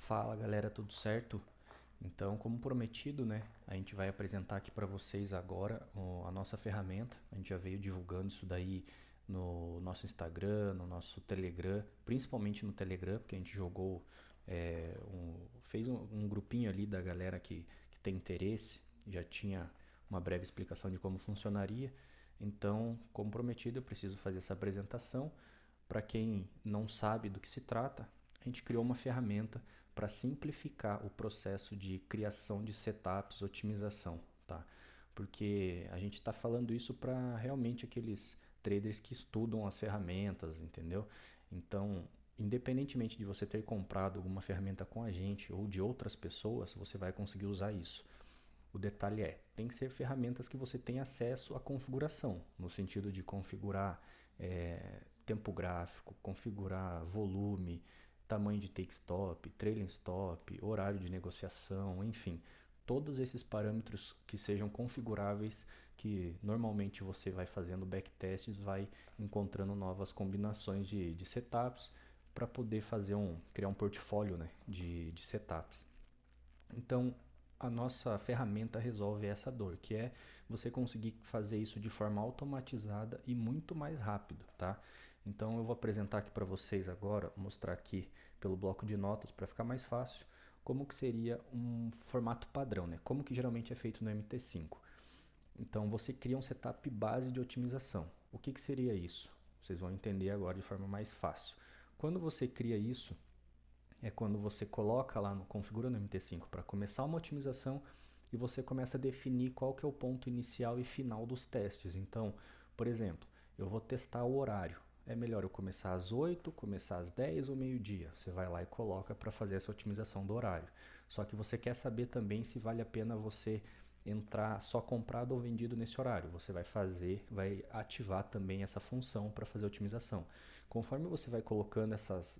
Fala galera, tudo certo? Então, como prometido, né, a gente vai apresentar aqui para vocês agora a nossa ferramenta. A gente já veio divulgando isso daí no nosso Instagram, no nosso Telegram, principalmente no Telegram, porque a gente jogou, fez um grupinho ali da galera que tem interesse, já tinha uma breve explicação de como funcionaria. Então, como prometido, eu preciso fazer essa apresentação. Para quem não sabe do que se trata, a gente criou uma ferramenta para simplificar o processo de criação de setups, otimização, tá? Porque a gente está falando isso para realmente aqueles traders que estudam as ferramentas, entendeu? Então, independentemente de você ter comprado alguma ferramenta com a gente ou de outras pessoas, você vai conseguir usar isso. O detalhe tem que ser ferramentas que você tenha acesso à configuração, no sentido de configurar tempo gráfico, configurar volume, tamanho de take stop, trailing stop, horário de negociação, enfim, todos esses parâmetros que sejam configuráveis, que normalmente você vai fazendo backtests, vai encontrando novas combinações de setups para poder criar um portfólio, né, de setups. Então, a nossa ferramenta resolve essa dor, que é você conseguir fazer isso de forma automatizada e muito mais rápido, tá? Então eu vou apresentar aqui para vocês agora, mostrar aqui pelo bloco de notas para ficar mais fácil, como que seria um formato padrão, né? Como que geralmente é feito no MT5. Então você cria um setup base de otimização. O que seria isso? Vocês vão entender agora de forma mais fácil. Quando você cria isso, é quando você coloca lá no configura no MT5 para começar uma otimização e você começa a definir qual que é o ponto inicial e final dos testes. Então, por exemplo, eu vou testar o horário. É melhor eu começar às 8, começar às 10 ou meio-dia. Você vai lá e coloca para fazer essa otimização do horário. Só que você quer saber também se vale a pena você entrar só comprado ou vendido nesse horário. Você vai ativar também essa função para fazer a otimização. Conforme você vai colocando essas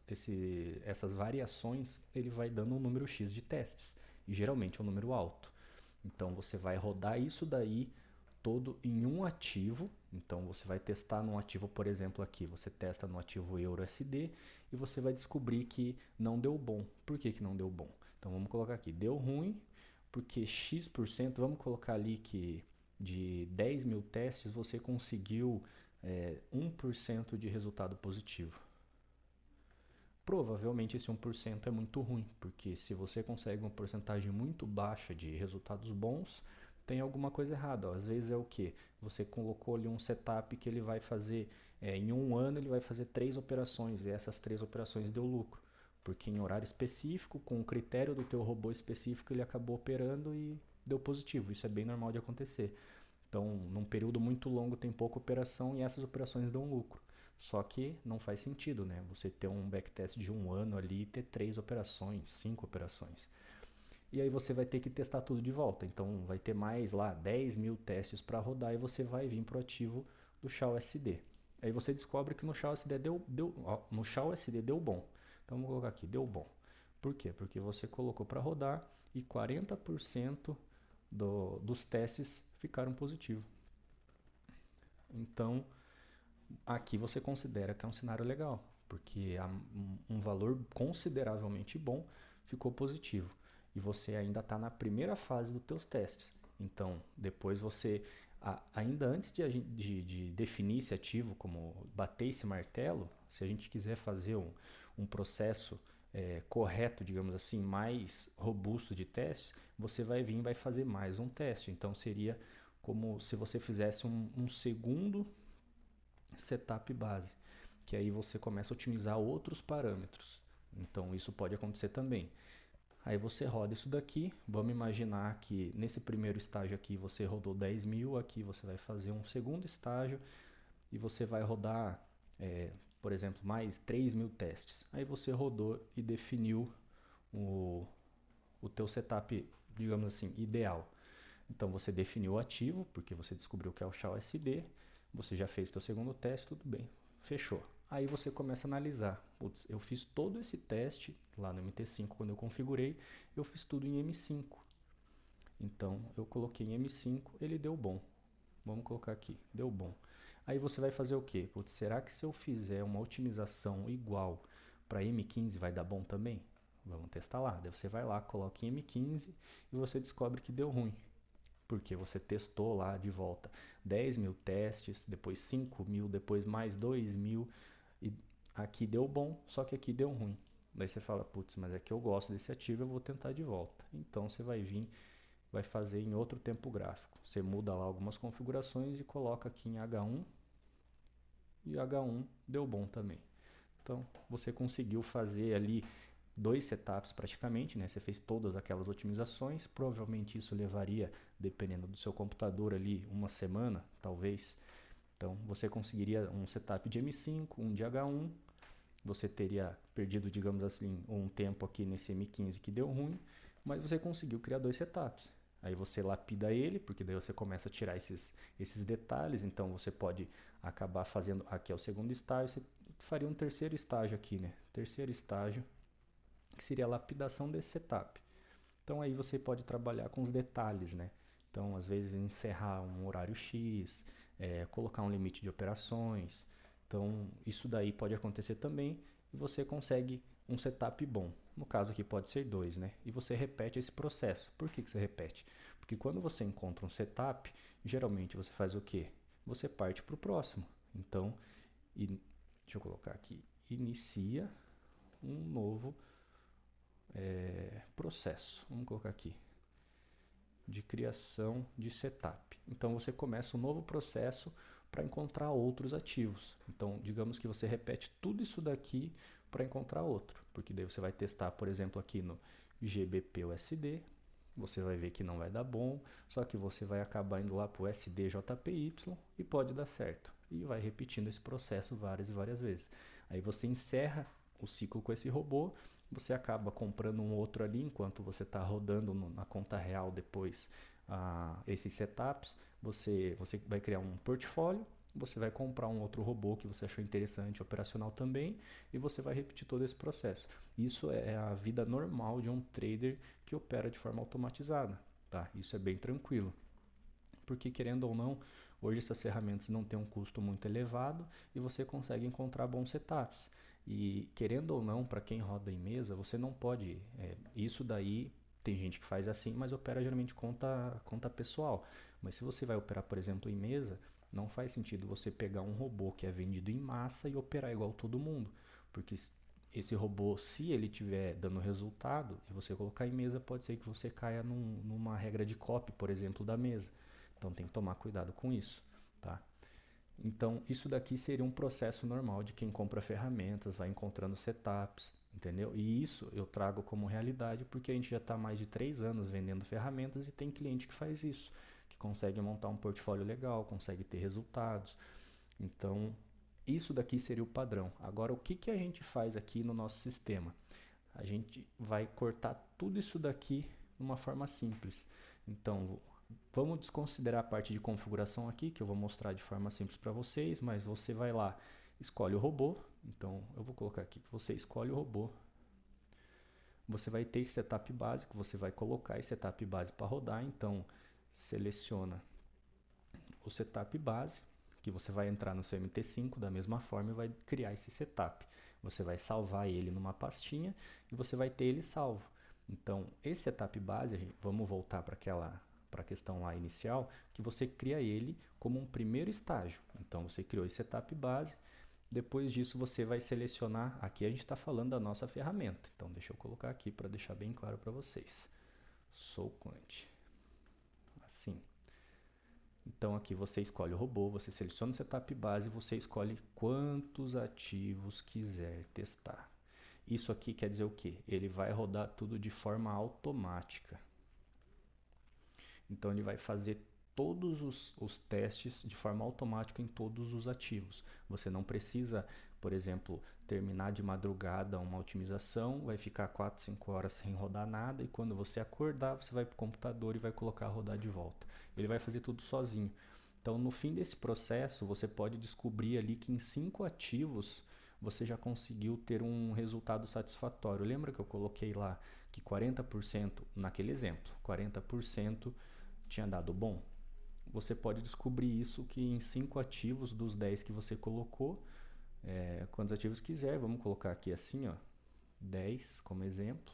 variações, ele vai dando um número X de testes, e geralmente é um número alto. Então você vai rodar isso daí todo em um ativo. Então você vai testar num ativo, por exemplo, aqui, você testa no ativo EURUSD e você vai descobrir que não deu bom. Por que não deu bom? Então vamos colocar aqui, deu ruim porque X%, vamos colocar ali que de 10 mil testes você conseguiu 1% de resultado positivo. Provavelmente esse 1% é muito ruim, porque se você consegue uma porcentagem muito baixa de resultados bons, tem alguma coisa errada. Às vezes é o que? Você colocou ali um setup que ele vai fazer, em um ano ele vai fazer 3 operações e essas 3 operações deu lucro. Porque em horário específico, com o critério do teu robô específico, ele acabou operando e deu positivo. Isso é bem normal de acontecer. Então, num período muito longo tem pouca operação e essas operações dão lucro. Só que não faz sentido, né? Você ter um backtest de um ano ali e ter 3 operações, 5 operações. E aí você vai ter que testar tudo de volta. Então vai ter mais lá 10 mil testes para rodar e você vai vir para o ativo do SHA-USD. Aí você descobre que no SHA-USD no SHA-USD deu bom. Então vamos colocar aqui, deu bom. Por quê? Porque você colocou para rodar e 40% dos testes ficaram positivos. Então, aqui você considera que é um cenário legal, porque um valor consideravelmente bom ficou positivo. E você ainda está na primeira fase dos teus testes. Então, depois você, ainda antes de definir esse ativo, como bater esse martelo, se a gente quiser fazer um processo correto, digamos assim, mais robusto de testes, você vai vir e vai fazer mais um teste. Então, seria como se você fizesse um segundo setup base, que aí você começa a otimizar outros parâmetros. Então isso pode acontecer também. Aí você roda isso daqui, vamos imaginar que nesse primeiro estágio aqui você rodou 10 mil, aqui você vai fazer um segundo estágio e você vai rodar, por exemplo, mais 3 mil testes. Aí você rodou e definiu o teu setup, digamos assim, ideal. Então você definiu o ativo, porque você descobriu que é o SHA-USD, você já fez seu segundo teste, tudo bem, fechou. Aí você começa a analisar, putz, eu fiz todo esse teste lá no MT5 quando eu configurei, eu fiz tudo em M5. Então eu coloquei em M5, ele deu bom. Vamos colocar aqui, deu bom. Aí você vai fazer o quê? Putz, será que se eu fizer uma otimização igual para M15 vai dar bom também? Vamos testar lá. Daí você vai lá, coloca em M15 e você descobre que deu ruim. Porque você testou lá de volta 10 mil testes, depois 5 mil, depois mais 2 mil. E aqui deu bom, só que aqui deu ruim. Daí você fala, putz, mas é que eu gosto desse ativo, eu vou tentar de volta. Então você vai vir, vai fazer em outro tempo gráfico. Você muda lá algumas configurações e coloca aqui em H1. E H1 deu bom também. Então você conseguiu fazer ali 2 setups praticamente, né? Você fez todas aquelas otimizações, provavelmente isso levaria, dependendo do seu computador ali, uma semana, talvez. Então você conseguiria um setup de M5, um de H1, você teria perdido, digamos assim, um tempo aqui nesse M15 que deu ruim, mas você conseguiu criar 2 setups. Aí você lapida ele, porque daí você começa a tirar esses detalhes, então você pode acabar fazendo, aqui é o segundo estágio, você faria um terceiro estágio aqui, né? Terceiro estágio, que seria a lapidação desse setup. Então aí você pode trabalhar com os detalhes, né? Então às vezes encerrar um horário X, colocar um limite de operações. Então isso daí pode acontecer também e você consegue um setup bom. No caso aqui pode ser 2, né? E você repete esse processo. Por que você repete? Porque quando você encontra um setup, geralmente você faz o quê? Você parte para o próximo. Então, deixa eu colocar aqui, inicia um novo processo. Vamos colocar aqui, de criação de setup. Então você começa um novo processo para encontrar outros ativos. Então digamos que você repete tudo isso daqui para encontrar outro, porque daí você vai testar, por exemplo, aqui no GBP/USD, você vai ver que não vai dar bom, só que você vai acabar indo lá para o SDJPY e pode dar certo. E vai repetindo esse processo várias e várias vezes. Aí você encerra o ciclo com esse robô, você acaba comprando um outro ali enquanto você está rodando na conta real depois esses setups. Você vai criar um portfólio, você vai comprar um outro robô que você achou interessante, operacional também, e você vai repetir todo esse processo. Isso é a vida normal de um trader que opera de forma automatizada. Tá? Isso é bem tranquilo. Porque, querendo ou não, hoje essas ferramentas não têm um custo muito elevado e você consegue encontrar bons setups. E, querendo ou não, para quem roda em mesa, você não pode... isso daí, tem gente que faz assim, mas opera geralmente conta pessoal. Mas se você vai operar, por exemplo, em mesa, não faz sentido você pegar um robô que é vendido em massa e operar igual todo mundo. Porque esse robô, se ele estiver dando resultado e você colocar em mesa, pode ser que você caia numa regra de copy, por exemplo, da mesa. Então tem que tomar cuidado com isso, tá? Então isso daqui seria um processo normal de quem compra ferramentas, vai encontrando setups, entendeu? E isso eu trago como realidade porque a gente já está há mais de 3 anos vendendo ferramentas e tem cliente que faz isso, que consegue montar um portfólio legal, consegue ter resultados. Então isso daqui seria o padrão. Agora o que a gente faz aqui no nosso sistema? A gente vai cortar tudo isso daqui de uma forma simples. Então vamos desconsiderar a parte de configuração aqui, que eu vou mostrar de forma simples para vocês, mas você vai lá, escolhe o robô. Então eu vou colocar aqui que você escolhe o robô. Você vai ter esse setup básico, você vai colocar esse setup base para rodar. Então seleciona o setup base, que você vai entrar no seu MT5 da mesma forma e vai criar esse setup. Você vai salvar ele numa pastinha e você vai ter ele salvo. Então esse setup base, vamos voltar para a questão lá inicial, que você cria ele como um primeiro estágio. Então você criou esse setup base, depois disso você vai selecionar, aqui a gente está falando da nossa ferramenta, então deixa eu colocar aqui para deixar bem claro para vocês. Soulquant, assim. Então aqui você escolhe o robô, você seleciona o setup base, você escolhe quantos ativos quiser testar. Isso aqui quer dizer o quê? Ele vai rodar tudo de forma automática. Então ele vai fazer todos os testes de forma automática em todos os ativos. Você não precisa, por exemplo, terminar de madrugada uma otimização, vai ficar 4, 5 horas sem rodar nada e quando você acordar, você vai para o computador e vai colocar a rodar de volta. Ele vai fazer tudo sozinho. Então no fim desse processo, você pode descobrir ali que em 5 ativos você já conseguiu ter um resultado satisfatório. Lembra que eu coloquei lá que 40%, naquele exemplo, 40% tinha dado bom? Você pode descobrir isso que em 5 ativos dos 10 que você colocou, quantos ativos quiser, vamos colocar aqui assim, ó, 10 como exemplo.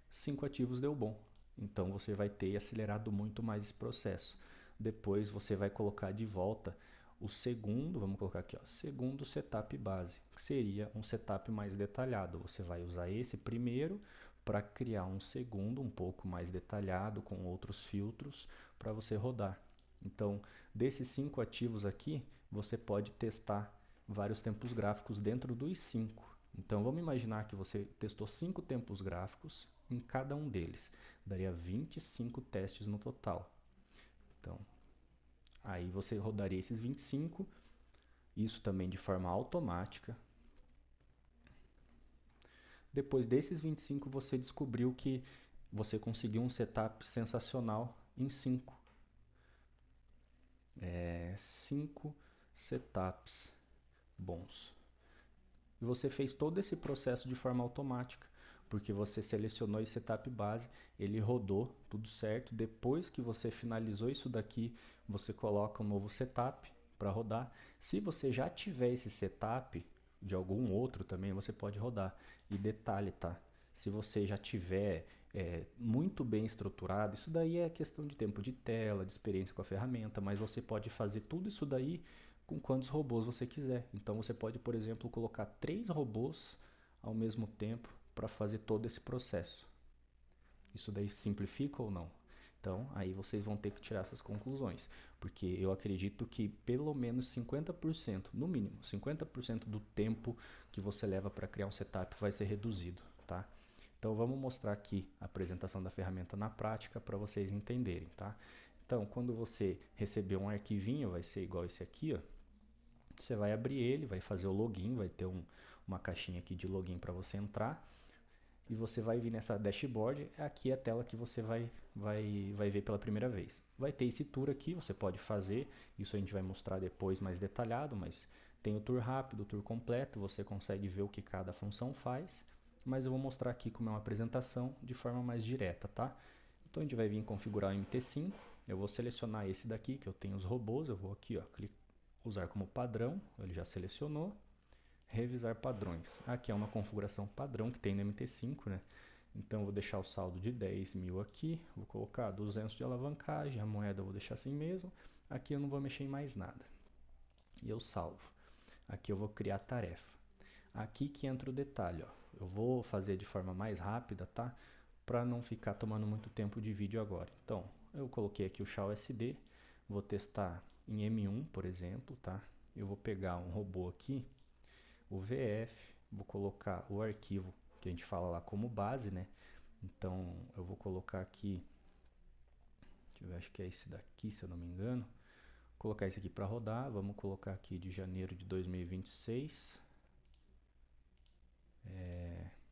5 ativos deu bom. Então você vai ter acelerado muito mais esse processo. Depois você vai colocar de volta o segundo, vamos colocar aqui, ó, segundo setup base, que seria um setup mais detalhado. Você vai usar esse primeiro para criar um segundo um pouco mais detalhado com outros filtros para você rodar. Então, desses 5 ativos aqui, você pode testar vários tempos gráficos dentro dos 5. Então, vamos imaginar que você testou 5 tempos gráficos em cada um deles. Daria 25 testes no total. Então, aí você rodaria esses 25, isso também de forma automática. Depois desses 25, você descobriu que você conseguiu um setup sensacional em 5. 5 setups bons. E você fez todo esse processo de forma automática, porque você selecionou esse setup base, ele rodou tudo certo. Depois que você finalizou isso daqui, você coloca um novo setup para rodar. Se você já tiver esse setup de algum outro também, você pode rodar. E detalhe, tá? Se você já tiver muito bem estruturado, isso daí é questão de tempo de tela, de experiência com a ferramenta, mas você pode fazer tudo isso daí com quantos robôs você quiser. Então você pode, por exemplo, colocar 3 robôs ao mesmo tempo para fazer todo esse processo. Isso daí simplifica ou não? Então, aí vocês vão ter que tirar essas conclusões, porque eu acredito que pelo menos 50%, no mínimo, 50% do tempo que você leva para criar um setup vai ser reduzido, tá? Então, vamos mostrar aqui a apresentação da ferramenta na prática para vocês entenderem, tá? Então, quando você receber um arquivinho, vai ser igual esse aqui, ó. Você vai abrir ele, vai fazer o login, vai ter uma caixinha aqui de login para você entrar. E você vai vir nessa dashboard, aqui é a tela que você vai ver pela primeira vez. Vai ter esse tour aqui, você pode fazer, isso a gente vai mostrar depois mais detalhado, mas tem o tour rápido, o tour completo, você consegue ver o que cada função faz, mas eu vou mostrar aqui como é uma apresentação de forma mais direta, tá? Então a gente vai vir configurar o MT5, eu vou selecionar esse daqui, que eu tenho os robôs, eu vou aqui, ó, usar como padrão, ele já selecionou. Revisar padrões. Aqui é uma configuração padrão que tem no MT5, né? Então eu vou deixar o saldo de 10 mil aqui, vou colocar 200 de alavancagem, a moeda eu vou deixar assim mesmo. Aqui eu não vou mexer em mais nada. E eu salvo. Aqui eu vou criar a tarefa. Aqui que entra o detalhe, ó. Eu vou fazer de forma mais rápida, tá? Para não ficar tomando muito tempo de vídeo agora. Então, eu coloquei aqui o SHA-USD, vou testar em M1, por exemplo, tá? Eu vou pegar um robô aqui, o VF, vou colocar o arquivo que a gente fala lá como base, né? Então eu vou colocar aqui, deixa eu ver, acho que é esse daqui, se eu não me engano. Vou colocar esse aqui para rodar, vamos colocar aqui de janeiro de 2026.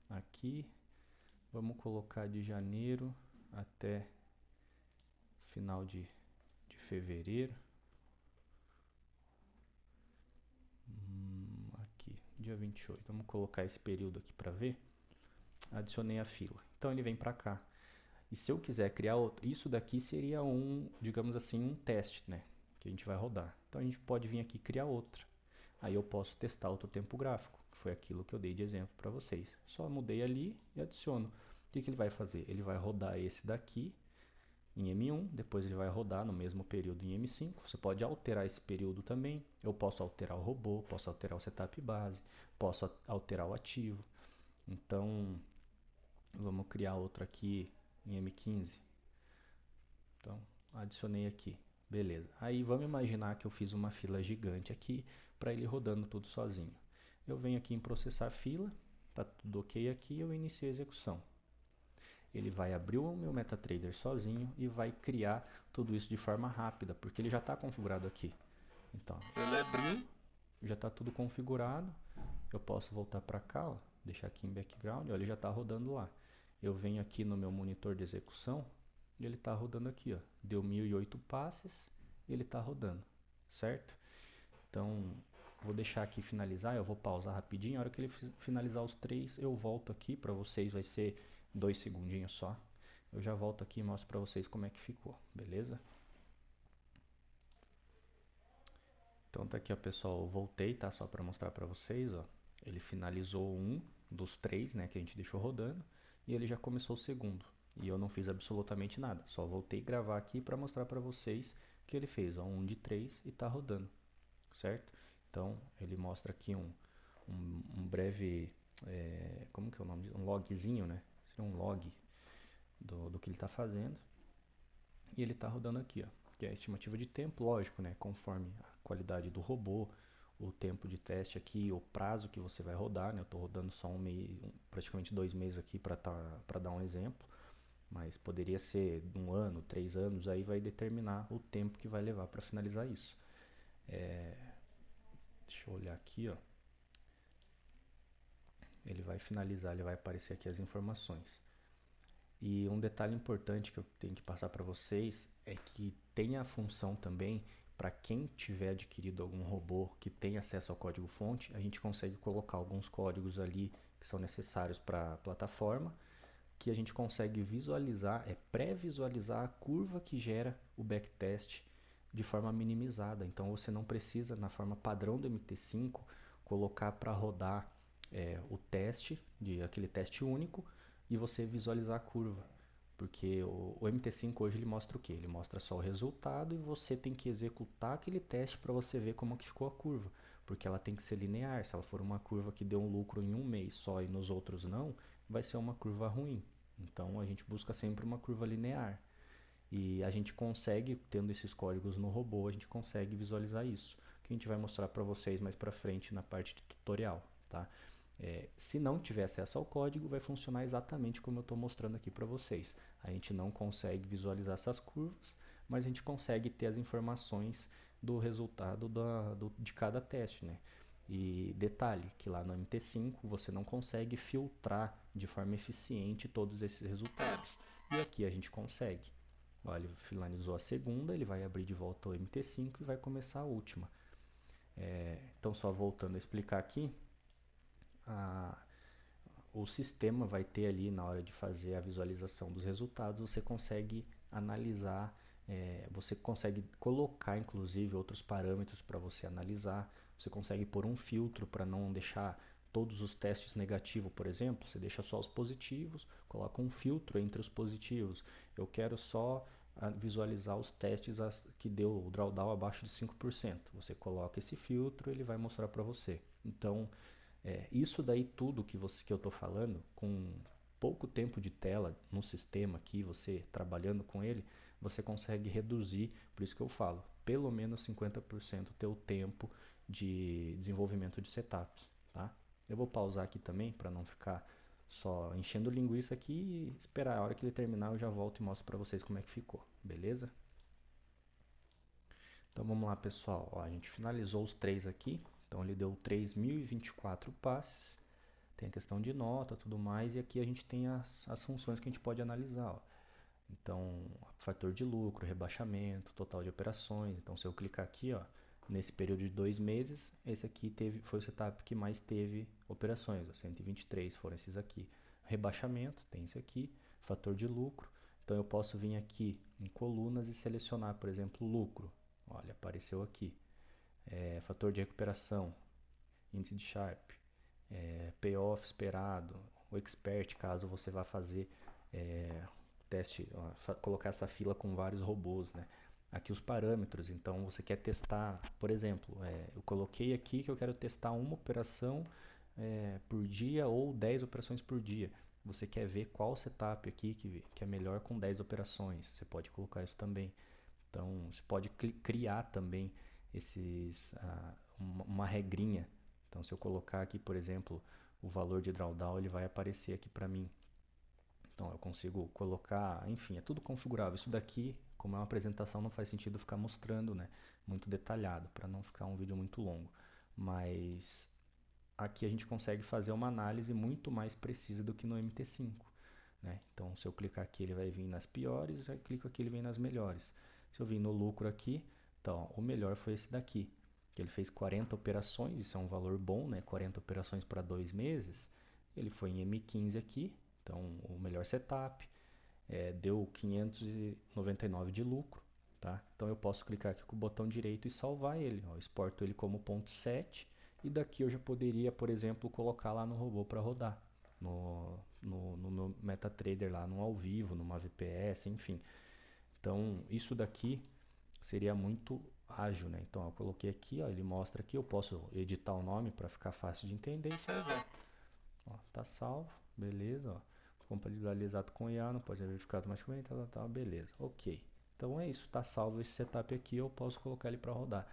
Aqui, vamos colocar de janeiro até final de fevereiro. Aqui, dia 28. Vamos colocar esse período aqui para ver. Adicionei a fila. Então ele vem para cá. E se eu quiser criar outro, isso daqui seria digamos assim, um teste, né? Que a gente vai rodar. Então a gente pode vir aqui criar outra. Aí eu posso testar outro tempo gráfico, que foi aquilo que eu dei de exemplo para vocês. Só mudei ali e adiciono. O que ele vai fazer? Ele vai rodar esse daqui em M1, depois ele vai rodar no mesmo período em M5. Você pode alterar esse período também. Eu posso alterar o robô, posso alterar o setup base, posso alterar o ativo. Então, vamos criar outro aqui em M15. Então, adicionei aqui. Beleza. Aí vamos imaginar que eu fiz uma fila gigante aqui para ele rodando tudo sozinho. Eu venho aqui em processar fila, tá tudo ok aqui, eu inicio a execução. Ele vai abrir o meu MetaTrader sozinho e vai criar tudo isso de forma rápida, porque ele já está configurado aqui. Então, ele abriu, já está tudo configurado. Eu posso voltar para cá, ó, deixar aqui em background, ó, ele já está rodando lá. Eu venho aqui no meu monitor de execução e ele está rodando aqui, ó. Deu 1008 passes e ele está rodando, certo? Então, vou deixar aqui finalizar, eu vou pausar rapidinho. A hora que ele finalizar os 3, eu volto aqui para vocês, vai ser 2 segundinhos só. Eu já volto aqui e mostro para vocês como é que ficou, beleza? Então tá aqui, ó, pessoal, eu voltei, tá? Só para mostrar para vocês, ó. Ele finalizou dos 3, né, que a gente deixou rodando, e ele já começou o segundo. E eu não fiz absolutamente nada, só voltei a gravar aqui para mostrar para vocês que ele fez, ó, um de 3 e está rodando, certo? Então ele mostra aqui um breve, como que é o nome disso? Um logzinho, né? Seria um log do que ele está fazendo. E ele está rodando aqui, ó, que é a estimativa de tempo, lógico, né? Conforme a qualidade do robô, o tempo de teste aqui, o prazo que você vai rodar, né? Eu estou rodando só um mês, praticamente 2 meses aqui para dar um exemplo, mas poderia ser 1 ano, 3 anos, aí vai determinar o tempo que vai levar para finalizar isso. Deixa eu olhar aqui, ó. Ele vai finalizar, ele vai aparecer aqui as informações. E um detalhe importante que eu tenho que passar para vocês é que tem a função também para quem tiver adquirido algum robô que tem acesso ao código-fonte, a gente consegue colocar alguns códigos ali que são necessários para a plataforma, que a gente consegue visualizar, pré-visualizar a curva que gera o backtest de forma minimizada. Então você não precisa, na forma padrão do MT5, colocar para rodar o teste, aquele teste único, e você visualizar a curva. Porque o MT5 hoje ele mostra o quê? Ele mostra só o resultado e você tem que executar aquele teste para você ver como que ficou a curva. Porque ela tem que ser linear. Se ela for uma curva que deu um lucro em um mês só e nos outros não, vai ser uma curva ruim. Então a gente busca sempre uma curva linear. E a gente consegue, tendo esses códigos no robô, a gente consegue visualizar isso. Que a gente vai mostrar para vocês mais para frente na parte de tutorial, tá? Se não tiver acesso ao código, vai funcionar exatamente como eu estou mostrando aqui para vocês. A gente não consegue visualizar essas curvas, mas a gente consegue ter as informações do resultado de cada teste, né? E detalhe, que lá no MT5 você não consegue filtrar de forma eficiente todos esses resultados. E aqui a gente consegue. Ó, ele finalizou a segunda, ele vai abrir de volta o MT5 e vai começar a última. Então, só voltando a explicar aqui, o sistema vai ter ali, na hora de fazer a visualização dos resultados, você consegue analisar, você consegue colocar inclusive outros parâmetros para você analisar, você consegue pôr um filtro para não deixar todos os testes negativos, por exemplo, você deixa só os positivos, coloca um filtro entre os positivos. Eu quero só visualizar os testes que deu o drawdown abaixo de 5%. Você coloca esse filtro, ele vai mostrar para você. Então, isso daí tudo que eu estou falando, com pouco tempo de tela no sistema aqui, você trabalhando com ele, você consegue reduzir, por isso que eu falo, pelo menos 50% o teu tempo de desenvolvimento de setups, tá? Eu vou pausar aqui também para não ficar só enchendo linguiça aqui e esperar a hora que ele terminar eu já volto e mostro para vocês como é que ficou, beleza? Então vamos lá, pessoal, ó, a gente finalizou os 3 aqui. Então ele deu 3.024 passes, tem a questão de nota, tudo mais, e aqui a gente tem as funções que a gente pode analisar. Ó. Então, fator de lucro, rebaixamento, total de operações. Então, se eu clicar aqui, ó, nesse período de 2 meses, esse aqui foi o setup que mais teve operações, ó, 123 foram esses aqui. Rebaixamento, tem esse aqui, fator de lucro. Então, eu posso vir aqui em colunas e selecionar, por exemplo, lucro. Olha, apareceu aqui. Fator de recuperação, índice de Sharpe, payoff esperado, o expert, caso você vá fazer teste, colocar essa fila com vários robôs, né? Aqui os parâmetros, então você quer testar, por exemplo, eu coloquei aqui que eu quero testar uma operação por dia ou 10 operações por dia. Você quer ver qual setup aqui que é melhor com 10 operações, você pode colocar isso também. Então você pode criar também uma regrinha. Então se eu colocar aqui, por exemplo, o valor de drawdown, ele vai aparecer aqui para mim. Então eu consigo colocar, enfim, é tudo configurável. Isso daqui, como é uma apresentação, não faz sentido ficar mostrando, né, muito detalhado, para não ficar um vídeo muito longo. Mas aqui a gente consegue fazer uma análise muito mais precisa do que no MT5. Né? Então se eu clicar aqui, ele vai vir nas piores, eu clico aqui, ele vem nas melhores. Se eu vir no lucro aqui, então o melhor foi esse daqui, que ele fez 40 operações, isso é um valor bom, né? 40 operações para 2 meses. Ele foi em M15 aqui, então o melhor setup, deu 599 de lucro. Tá? Então eu posso clicar aqui com o botão direito e salvar ele. Ó, exporto ele como .7 e daqui eu já poderia, por exemplo, colocar lá no robô para rodar, no meu MetaTrader lá, no ao vivo, numa VPS, enfim. Então, isso daqui seria muito ágil, né? Então, eu coloquei aqui, ó, ele mostra aqui, eu posso editar o nome para ficar fácil de entender e salvar. Ó, tá salvo, beleza, ó. Compatibilizado com IA, não pode ser verificado automaticamente, beleza, ok. Então é isso, tá salvo esse setup aqui, eu posso colocar ele para rodar.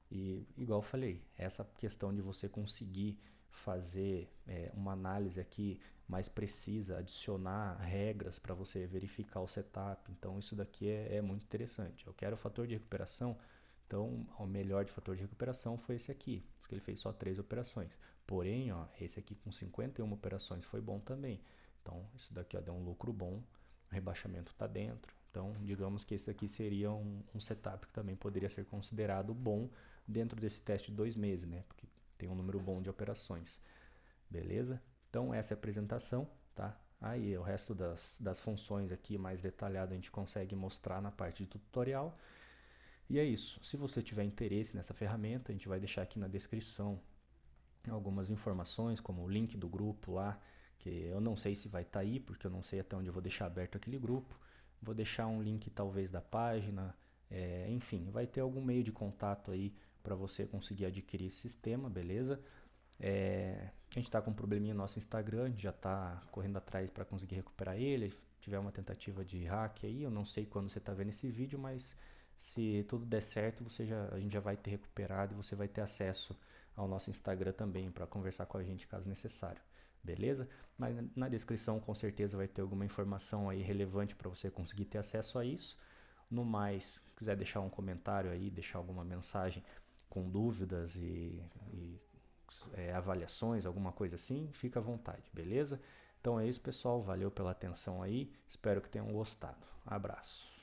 E igual eu falei, essa questão de você conseguir fazer uma análise aqui mais precisa, adicionar regras para você verificar o setup, então isso daqui é muito interessante. Eu quero o fator de recuperação, então o melhor de fator de recuperação foi esse aqui, que ele fez só 3 operações. Porém, ó, esse aqui com 51 operações foi bom também. Então isso daqui ó, deu um lucro bom, o rebaixamento está dentro. Então digamos que esse aqui seria um setup que também poderia ser considerado bom dentro desse teste de 2 meses, né? Porque tem um número bom de operações. Beleza? Então essa é a apresentação, tá? Aí o resto das funções aqui mais detalhado a gente consegue mostrar na parte de tutorial. E é isso. Se você tiver interesse nessa ferramenta, a gente vai deixar aqui na descrição algumas informações, como o link do grupo lá, que eu não sei se vai estar aí, porque eu não sei até onde eu vou deixar aberto aquele grupo. Vou deixar um link talvez da página, enfim, vai ter algum meio de contato aí para você conseguir adquirir esse sistema, beleza? A gente está com um probleminha no nosso Instagram, a gente já está correndo atrás para conseguir recuperar ele. Se tiver uma tentativa de hack aí, eu não sei quando você está vendo esse vídeo, mas se tudo der certo, a gente já vai ter recuperado e você vai ter acesso ao nosso Instagram também para conversar com a gente caso necessário, beleza? Mas na descrição com certeza vai ter alguma informação aí relevante para você conseguir ter acesso a isso. No mais, se quiser deixar um comentário aí, deixar alguma mensagem com dúvidas e avaliações, alguma coisa assim, fica à vontade, beleza? Então é isso, pessoal. Valeu pela atenção aí. Espero que tenham gostado. Abraço.